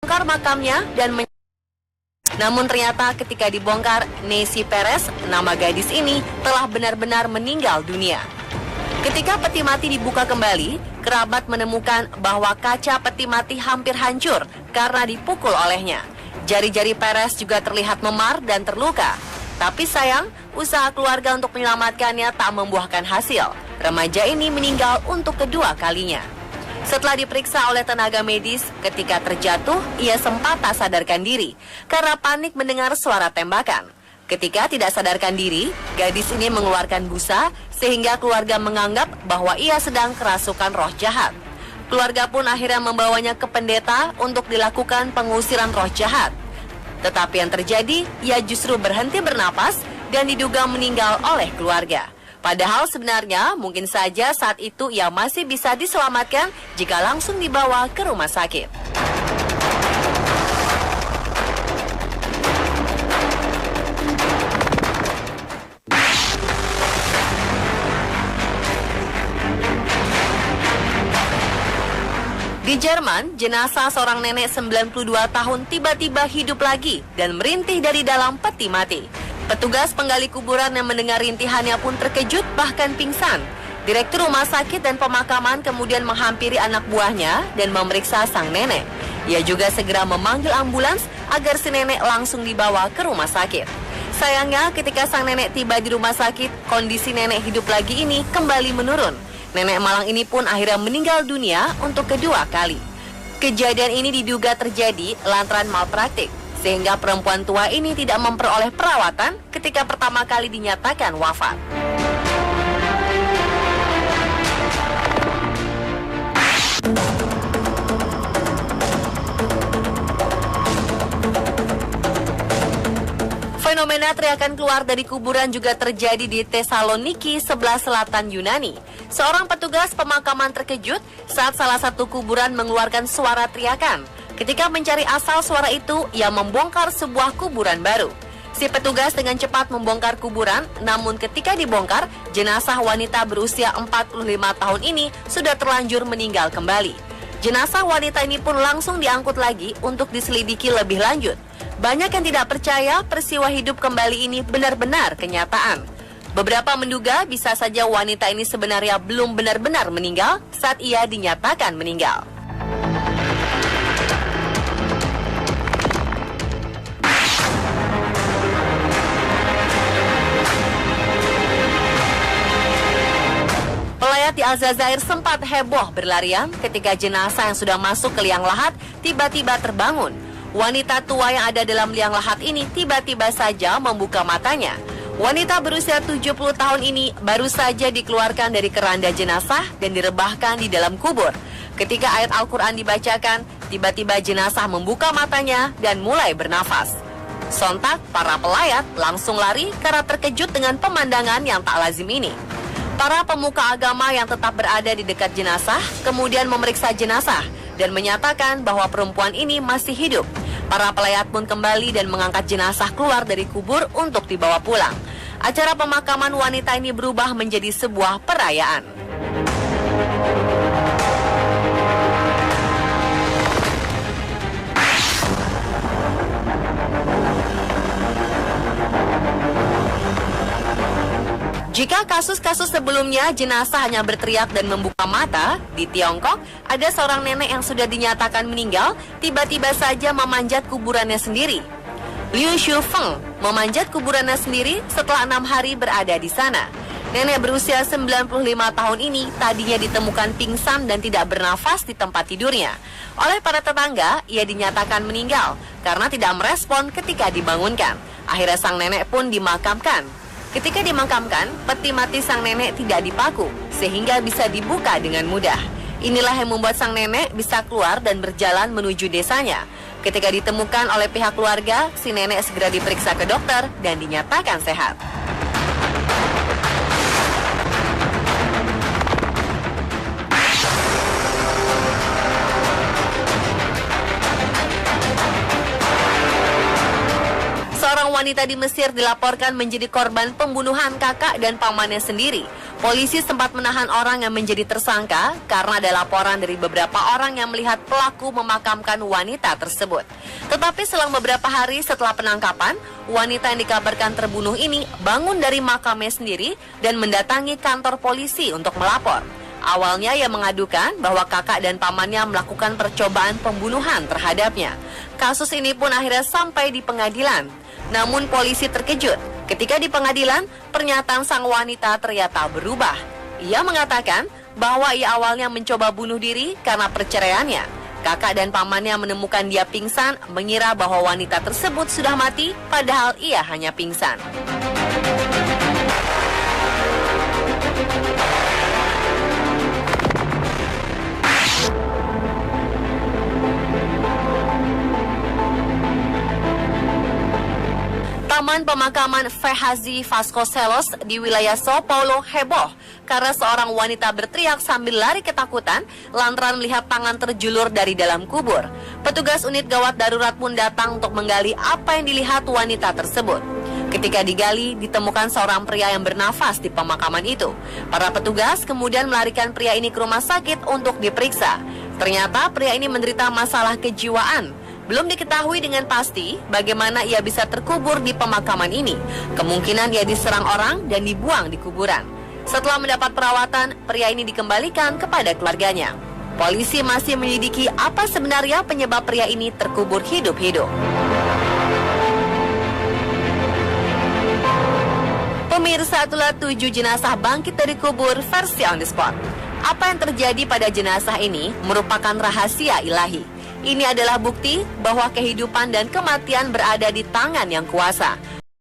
membongkar makamnya dan namun ternyata ketika dibongkar, Nancy Perez, nama gadis ini, telah benar-benar meninggal dunia. Ketika peti mati dibuka kembali, kerabat menemukan bahwa kaca peti mati hampir hancur karena dipukul olehnya. Jari-jari Perez juga terlihat memar dan terluka. Tapi sayang, usaha keluarga untuk menyelamatkannya tak membuahkan hasil. Remaja ini meninggal untuk kedua kalinya. Setelah diperiksa oleh tenaga medis, ketika terjatuh, ia sempat tak sadarkan diri karena panik mendengar suara tembakan. Ketika tidak sadarkan diri, gadis ini mengeluarkan busa sehingga keluarga menganggap bahwa ia sedang kerasukan roh jahat. Keluarga pun akhirnya membawanya ke pendeta untuk dilakukan pengusiran roh jahat. Tetapi yang terjadi, ia justru berhenti bernapas dan diduga meninggal oleh keluarga. Padahal sebenarnya mungkin saja saat itu ia masih bisa diselamatkan jika langsung dibawa ke rumah sakit. Di Jerman, jenazah seorang nenek 92 tahun tiba-tiba hidup lagi dan merintih dari dalam peti mati. Petugas penggali kuburan yang mendengar rintihannya pun terkejut bahkan pingsan. Direktur rumah sakit dan pemakaman kemudian menghampiri anak buahnya dan memeriksa sang nenek. Ia juga segera memanggil ambulans agar si nenek langsung dibawa ke rumah sakit. Sayangnya ketika sang nenek tiba di rumah sakit, kondisi nenek hidup lagi ini kembali menurun. Nenek malang ini pun akhirnya meninggal dunia untuk kedua kali. Kejadian ini diduga terjadi lantaran malpraktik, sehingga perempuan tua ini tidak memperoleh perawatan ketika pertama kali dinyatakan wafat. Fenomena teriakan keluar dari kuburan juga terjadi di Thessaloniki, sebelah selatan Yunani. Seorang petugas pemakaman terkejut saat salah satu kuburan mengeluarkan suara teriakan. Ketika mencari asal suara itu, ia membongkar sebuah kuburan baru. Si petugas dengan cepat membongkar kuburan, namun ketika dibongkar, jenazah wanita berusia 45 tahun ini sudah terlanjur meninggal kembali. Jenazah wanita ini pun langsung diangkut lagi untuk diselidiki lebih lanjut. Banyak yang tidak percaya peristiwa hidup kembali ini benar-benar kenyataan. Beberapa menduga bisa saja wanita ini sebenarnya belum benar-benar meninggal saat ia dinyatakan meninggal. Pelayat di Aljazair sempat heboh berlarian ketika jenazah yang sudah masuk ke liang lahat tiba-tiba terbangun. Wanita tua yang ada dalam liang lahat ini tiba-tiba saja membuka matanya. Wanita berusia 70 tahun ini baru saja dikeluarkan dari keranda jenazah dan direbahkan di dalam kubur. Ketika ayat Al-Quran dibacakan, tiba-tiba jenazah membuka matanya dan mulai bernafas. Sontak, para pelayat langsung lari karena terkejut dengan pemandangan yang tak lazim ini. Para pemuka agama yang tetap berada di dekat jenazah kemudian memeriksa jenazah dan menyatakan bahwa perempuan ini masih hidup. Para pelayat pun kembali dan mengangkat jenazah keluar dari kubur untuk dibawa pulang. Acara pemakaman wanita ini berubah menjadi sebuah perayaan. Jika kasus-kasus sebelumnya jenazah hanya berteriak dan membuka mata, di Tiongkok ada seorang nenek yang sudah dinyatakan meninggal tiba-tiba saja memanjat kuburannya sendiri. Liu Shufeng memanjat kuburannya sendiri setelah 6 hari berada di sana. Nenek berusia 95 tahun ini tadinya ditemukan pingsan dan tidak bernafas di tempat tidurnya. Oleh para tetangga, ia dinyatakan meninggal karena tidak merespon ketika dibangunkan. Akhirnya sang nenek pun dimakamkan. Ketika dimakamkan, peti mati sang nenek tidak dipaku, sehingga bisa dibuka dengan mudah. Inilah yang membuat sang nenek bisa keluar dan berjalan menuju desanya. Ketika ditemukan oleh pihak keluarga, si nenek segera diperiksa ke dokter dan dinyatakan sehat. Seorang wanita di Mesir dilaporkan menjadi korban pembunuhan kakak dan pamannya sendiri. Polisi sempat menahan orang yang menjadi tersangka karena ada laporan dari beberapa orang yang melihat pelaku memakamkan wanita tersebut. Tetapi selang beberapa hari setelah penangkapan, wanita yang dikabarkan terbunuh ini bangun dari makamnya sendiri dan mendatangi kantor polisi untuk melapor. Awalnya ia mengadukan bahwa kakak dan pamannya melakukan percobaan pembunuhan terhadapnya. Kasus ini pun akhirnya sampai di pengadilan. Namun polisi terkejut ketika di pengadilan pernyataan sang wanita ternyata berubah. Ia mengatakan bahwa ia awalnya mencoba bunuh diri karena perceraiannya. Kakak dan pamannya menemukan dia pingsan, mengira bahwa wanita tersebut sudah mati, padahal ia hanya pingsan. Taman pemakaman Fehazi Vasconcelos di wilayah Sao Paulo heboh karena seorang wanita berteriak sambil lari ketakutan lantaran melihat tangan terjulur dari dalam kubur. Petugas unit gawat darurat pun datang untuk menggali apa yang dilihat wanita tersebut. Ketika digali, ditemukan seorang pria yang bernafas di pemakaman itu. Para petugas kemudian melarikan pria ini ke rumah sakit untuk diperiksa. Ternyata pria ini menderita masalah kejiwaan. Belum diketahui dengan pasti bagaimana ia bisa terkubur di pemakaman ini. Kemungkinan ia diserang orang dan dibuang di kuburan. Setelah mendapat perawatan, pria ini dikembalikan kepada keluarganya. Polisi masih menyelidiki apa sebenarnya penyebab pria ini terkubur hidup-hidup. Pemirsa, itulah 7 jenazah bangkit dari kubur versi on the spot. Apa yang terjadi pada jenazah ini merupakan rahasia ilahi. Ini adalah bukti bahwa kehidupan dan kematian berada di tangan yang kuasa.